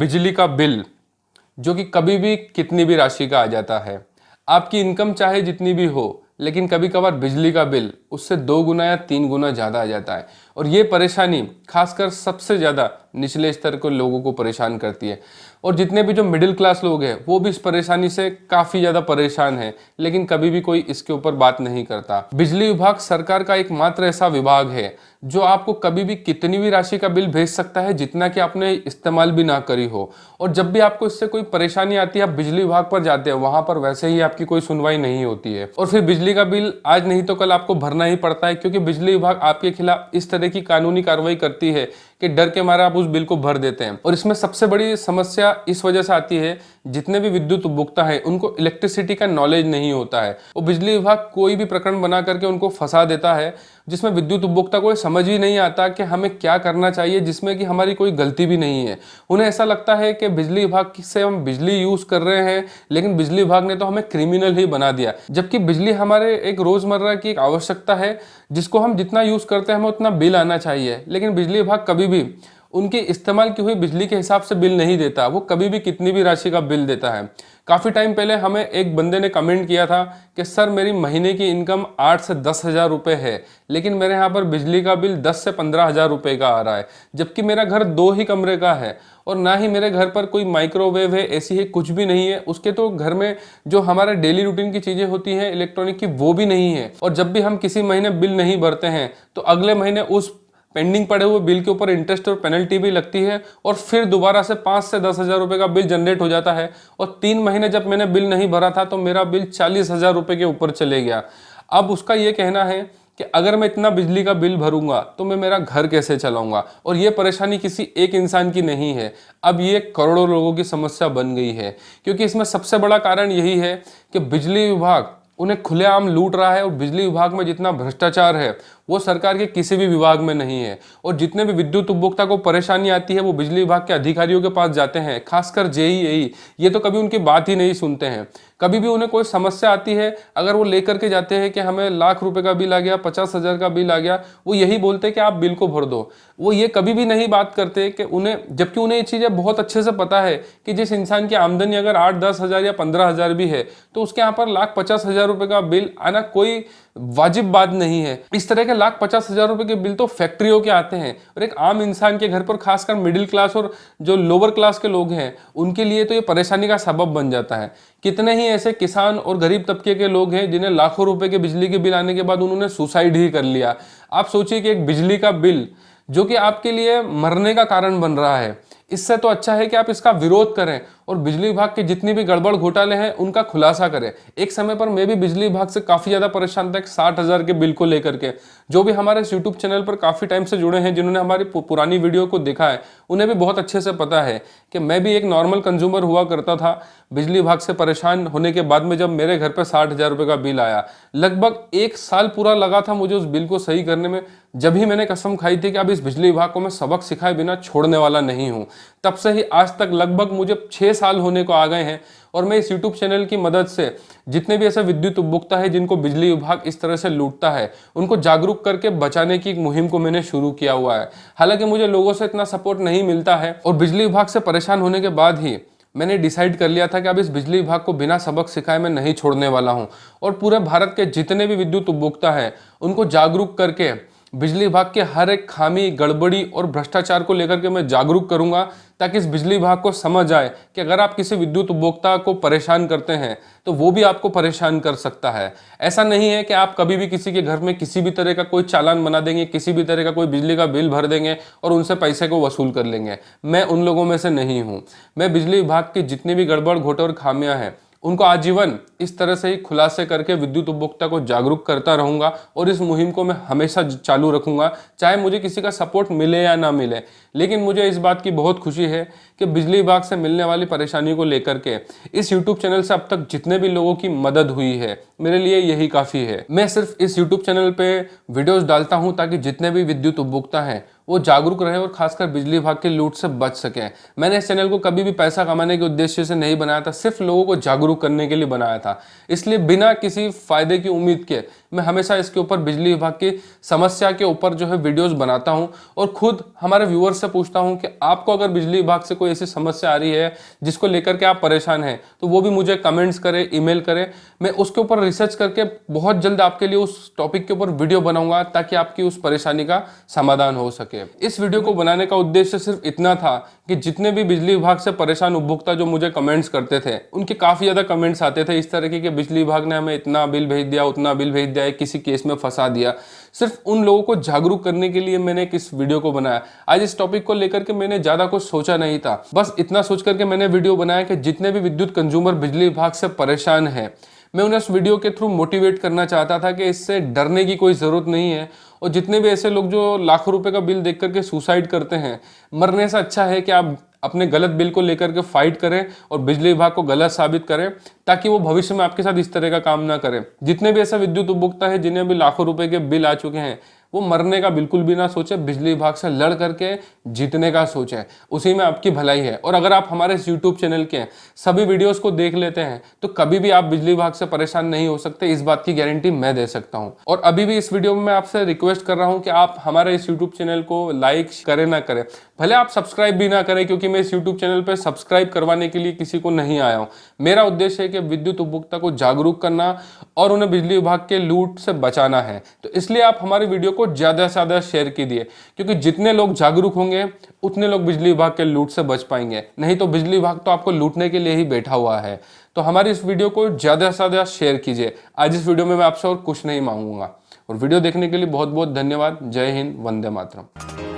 बिजली का बिल जो कि कभी भी कितनी भी राशि का आ जाता है। आपकी इनकम चाहे जितनी भी हो, लेकिन कभी कभार बिजली का बिल उससे 2 गुना या 3 गुना ज़्यादा आ जाता है। और ये परेशानी खासकर सबसे ज़्यादा निचले स्तर के लोगों को परेशान करती है। और जितने भी जो मिडिल क्लास लोग हैं वो भी इस परेशानी से काफ़ी ज़्यादा परेशान हैं, लेकिन कभी भी कोई इसके ऊपर बात नहीं करता। बिजली विभाग सरकार का एकमात्र ऐसा विभाग है जो आपको कभी भी कितनी भी राशि का बिल भेज सकता है जितना कि आपने इस्तेमाल भी ना करी हो। और जब भी आपको इससे कोई परेशानी आती है, आप बिजली विभाग पर जाते हैं, वहां पर वैसे ही आपकी कोई सुनवाई नहीं होती है और फिर बिजली का बिल आज नहीं तो कल आपको भरना ही पड़ता है, क्योंकि बिजली विभाग आपके खिलाफ इस तरह की कानूनी कार्रवाई करती है कि डर के मारे आप उस बिल को भर देते हैं। और इसमें सबसे बड़ी समस्या इस वजह से आती है, जितने भी विद्युत उपभोक्ता है उनको इलेक्ट्रिसिटी का नॉलेज नहीं होता है। वो बिजली विभाग कोई भी प्रकरण बना करके उनको फंसा देता है, जिसमें विद्युत उपभोक्ता को समझ ही नहीं आता कि हमें क्या करना चाहिए, जिसमें कि हमारी कोई गलती भी नहीं है। उन्हें ऐसा लगता है कि बिजली विभाग से हम बिजली यूज कर रहे हैं, लेकिन बिजली विभाग ने तो हमें क्रिमिनल ही बना दिया। जबकि बिजली हमारे एक रोजमर्रा की एक आवश्यकता है, जिसको हम जितना यूज करते हैं हमें उतना बिल आना चाहिए। लेकिन बिजली विभाग कभी भी उनके इस्तेमाल की हुई बिजली के हिसाब से बिल नहीं देता, वो कभी भी कितनी भी राशि का बिल देता है। काफ़ी टाइम पहले हमें एक बंदे ने कमेंट किया था कि सर मेरी महीने की इनकम 8 से 10 हज़ार रुपये है, लेकिन मेरे यहाँ पर बिजली का बिल 10 से 15 हज़ार रुपये का आ रहा है, जबकि मेरा घर 2 ही कमरे का है और ना ही मेरे घर पर कोई माइक्रोवेव है, एसी है, कुछ भी नहीं है। उसके तो घर में जो हमारे डेली रूटीन की चीज़ें होती हैं इलेक्ट्रॉनिक की, वो भी नहीं है। और जब भी हम किसी महीने बिल नहीं भरते हैं तो अगले महीने उस पेंडिंग पड़े हुए बिल के ऊपर इंटरेस्ट और पेनल्टी भी लगती है और फिर दोबारा से 5 से 10 हज़ार रुपये का बिल जनरेट हो जाता है। और 3 महीने जब मैंने बिल नहीं भरा था तो मेरा बिल 40 हज़ार रुपये के ऊपर चले गया। अब उसका ये कहना है कि अगर मैं इतना बिजली का बिल भरूंगा तो मैं मेरा घर कैसे चलाऊंगा। और ये परेशानी किसी एक इंसान की नहीं है, अब ये करोड़ों लोगों की समस्या बन गई है। क्योंकि इसमें सबसे बड़ा कारण यही है कि बिजली विभाग उन्हें खुलेआम लूट रहा है और बिजली विभाग में जितना भ्रष्टाचार है वो सरकार के किसी भी विभाग में नहीं है। और जितने भी विद्युत उपभोक्ता को परेशानी आती है वो बिजली विभाग के अधिकारियों के पास जाते हैं, खासकर जेईई, ये तो कभी उनकी बात ही नहीं सुनते हैं। कभी भी उन्हें कोई समस्या आती है, अगर वो लेकर के जाते हैं कि हमें लाख रुपए का बिल आ गया, 50 हज़ार का बिल आ गया, वो यही बोलते हैं कि आप बिल को भर दो। वो ये कभी भी नहीं बात करते कि उन्हें, जबकि उन्हें ये चीज़ें बहुत अच्छे से पता है कि जिस इंसान की आमदनी अगर 8-10 हज़ार या 15 हज़ार भी है तो उसके यहाँ पर 1,50,000 रुपये का बिल आना कोई वाजिब बात नहीं है। इस तरह के 1,50,000 रुपए के बिल तो फैक्ट्रियों के आते हैं और एक आम इंसान के घर पर, खासकर मिडिल क्लास और जो लोअर क्लास के लोग हैं, उनके लिए तो ये परेशानी का सबब बन जाता है। कितने ही ऐसे किसान और गरीब तबके के लोग हैं जिन्हें लाखों रुपए के बिजली के बिल आने के बाद उन्होंने सुसाइड ही कर लिया। आप सोचिए कि एक बिजली का बिल जो कि आपके लिए मरने का कारण बन रहा है, इससे तो अच्छा है कि आप इसका विरोध करें और बिजली विभाग के जितनी भी गड़बड़ घोटाले हैं उनका खुलासा करें। एक समय पर मैं भी बिजली विभाग से काफ़ी ज़्यादा परेशान था 60 हज़ार के बिल को लेकर के। जो भी हमारे इस यूट्यूब चैनल पर काफ़ी टाइम से जुड़े हैं, जिन्होंने हमारी पुरानी वीडियो को देखा है, उन्हें भी बहुत अच्छे से पता है कि मैं भी एक नॉर्मल कंज्यूमर हुआ करता था। बिजली विभाग से परेशान होने के बाद में जब मेरे घर पर 60 हज़ार रुपये का बिल आया, लगभग 1 साल पूरा लगा था मुझे उस बिल को सही करने में। जब ही मैंने कसम खाई थी कि अब इस बिजली विभाग को मैं सबक सिखाए बिना छोड़ने वाला नहीं हूँ, तब से ही आज तक लगभग मुझे 6 साल होने को आ गए हैं। और मैं इस YouTube चैनल की मदद से जितने भी ऐसे विद्युत उपभोक्ता है जिनको बिजली विभाग इस तरह से लूटता है, उनको जागरूक करके बचाने की एक मुहिम को मैंने शुरू किया हुआ है। हालांकि मुझे लोगों से इतना सपोर्ट नहीं मिलता है और बिजली विभाग से परेशान होने के बाद ही मैंने डिसाइड कर लिया था कि अब इस बिजली विभाग को बिना सबक सिखाए मैं नहीं छोड़ने वाला हूं। और पूरे भारत के जितने भी विद्युत उपभोक्ता हैं उनको जागरूक करके बिजली विभाग के हर एक खामी, गड़बड़ी और भ्रष्टाचार को लेकर के मैं जागरूक करूंगा, ताकि इस बिजली विभाग को समझ आए कि अगर आप किसी विद्युत उपभोक्ता को परेशान करते हैं तो वो भी आपको परेशान कर सकता है। ऐसा नहीं है कि आप कभी भी किसी के घर में किसी भी तरह का कोई चालान बना देंगे, किसी भी तरह का कोई बिजली का बिल भर देंगे और उनसे पैसे को वसूल कर लेंगे। मैं उन लोगों में से नहीं हूँ। मैं बिजली विभाग की जितनी भी गड़बड़, घोटे और खामियां हैं उनको आजीवन इस तरह से ही खुलासे करके विद्युत उपभोक्ता को जागरूक करता रहूंगा और इस मुहिम को मैं हमेशा चालू रखूंगा, चाहे मुझे किसी का सपोर्ट मिले या ना मिले। लेकिन मुझे इस बात की बहुत खुशी है कि बिजली विभाग से मिलने वाली परेशानी को लेकर के इस यूट्यूब चैनल से अब तक जितने भी लोगों की मदद हुई है, मेरे लिए यही काफ़ी है। मैं सिर्फ इस यूट्यूब चैनल पे वीडियोस डालता हूं ताकि जितने भी विद्युत उपभोक्ता हैं वो जागरूक रहे और खासकर बिजली विभाग के लूट से बच सकें। मैंने इस चैनल को कभी भी पैसा कमाने के उद्देश्य से नहीं बनाया था, सिर्फ लोगों को जागरूक करने के लिए बनाया था। इसलिए बिना किसी फायदे की उम्मीद के मैं हमेशा इसके ऊपर बिजली विभाग की समस्या के ऊपर जो है वीडियोस बनाता हूं और खुद हमारे व्यूअर्स से पूछता हूं कि आपको अगर बिजली विभाग से कोई ऐसी समस्या आ रही है जिसको लेकर के आप परेशान हैं, तो वो भी मुझे कमेंट्स करें, ईमेल करें। मैं उसके ऊपर रिसर्च करके बहुत जल्द आपके लिए उस टॉपिक के ऊपर वीडियो बनाऊंगा ताकि आपकी उस परेशानी का समाधान हो सके। इस वीडियो को बनाने का उद्देश्य सिर्फ इतना था कि जितने भी बिजली विभाग से परेशान उपभोक्ता जो मुझे कमेंट्स करते थे, उनके काफी ज्यादा कमेंट्स आते थे इस तरह के बिजली विभाग ने हमें इतना बिल भेज दिया, उतना बिल भेज दिया, किसी केस में फंसा दिया। सिर्फ उन लोगों को जागरूक करने के लिए मैंने इस वीडियो को बनाया। आज इस टॉपिक को लेकर के मैंने ज्यादा कुछ सोचा नहीं था, बस इतना सोच करके मैंने वीडियो बनाया कि जितने भी विद्युत कंज्यूमर बिजली विभाग से परेशान हैं, मैं उन्हें इस वीडियो के थ्रू मोटिवेट करना चाहता था कि इससे डरने की कोई ज़रूरत नहीं है। और जितने भी ऐसे लोग जो लाखों रुपए का बिल देख करके सुसाइड करते हैं, मरने से अच्छा है कि आप अपने गलत बिल को लेकर के फाइट करें और बिजली विभाग को गलत साबित करें, ताकि वो भविष्य में आपके साथ इस तरह का काम ना करें। जितने भी ऐसे विद्युत उपभोक्ता है जिन्हें भी लाखों रुपए के बिल आ चुके हैं, वो मरने का बिल्कुल भी ना सोचे, बिजली विभाग से लड़ करके जीतने का सोचें, उसी में आपकी भलाई है। और अगर आप हमारे इस यूट्यूब चैनल के सभी वीडियोस को देख लेते हैं तो कभी भी आप बिजली विभाग से परेशान नहीं हो सकते, इस बात की गारंटी मैं दे सकता हूं। और अभी भी इस वीडियो में मैं आपसे रिक्वेस्ट कर रहा हूं कि आप हमारे इस यूट्यूब चैनल को लाइक करें ना करें, भले आप सब्सक्राइब भी ना करें, क्योंकि मैं इस यूट्यूब चैनल पर सब्सक्राइब करवाने के लिए किसी को नहीं आया हूं। मेरा उद्देश्य है कि विद्युत उपभोक्ता को जागरूक करना और उन्हें बिजली विभाग के लूट से बचाना है। तो इसलिए आप हमारी वीडियो को ज्यादा से ज्यादा शेयर कीजिए, क्योंकि जितने लोग जागरूक होंगे उतने लोग बिजली विभाग के लूट से बच पाएंगे। नहीं तो बिजली विभाग तो आपको लूटने के लिए ही बैठा हुआ है। तो हमारी इस वीडियो को ज्यादा से ज्यादा शेयर कीजिए। आज इस वीडियो में मैं आपसे और कुछ नहीं मांगूंगा। और वीडियो देखने के लिए बहुत बहुत धन्यवाद। जय हिंद, वंदे मातरम।